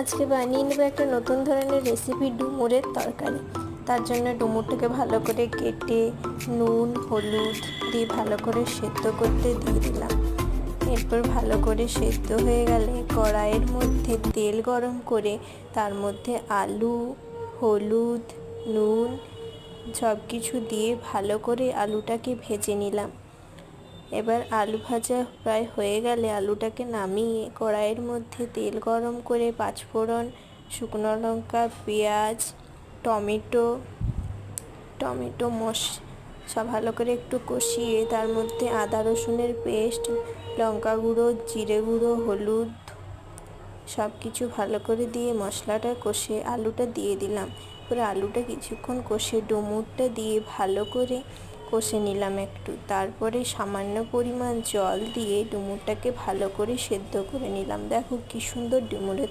আজকে বানিয়ে নেব একটা নতুন ধরনের রেসিপি, ডুমুরের তরকারি। তার জন্য ডুমুরটাকে ভালো করে কেটে নুন হলুদ দিয়ে ভালো করে সেদ্ধ করতে দিয়ে দিলাম। এরপর ভালো করে সেদ্ধ হয়ে গেলে কড়াইয়ের মধ্যে তেল গরম করে তার মধ্যে আলু হলুদ নুন সব কিছু দিয়ে ভালো করে আলুটাকে ভেজে নিলাম। এবার আলু ভাজা প্রায় হয়ে গেলে আলুটাকে নামিয়ে কড়াইয়ের মধ্যে তেল গরম করে পাঁচফোড়ন শুকনো লঙ্কা পেঁয়াজ টমেটো সব ভালো করে একটু কষিয়ে তার মধ্যে আদা রসুনের পেস্ট লঙ্কা গুঁড়ো জিরে গুঁড়ো হলুদ সব কিছু ভালো করে দিয়ে মশলাটা কষে আলুটা দিয়ে দিলাম। পুরো আলুটা কিছুক্ষণ কষে ডুমুরটা দিয়ে ভালো করে কষে নিলাম একটু। তারপরে সামান্য পরিমাণ জল দিয়ে ডুমুরটাকে ভালো করে সেদ্ধ করে নিলাম। দেখো কি সুন্দর ডুমুরের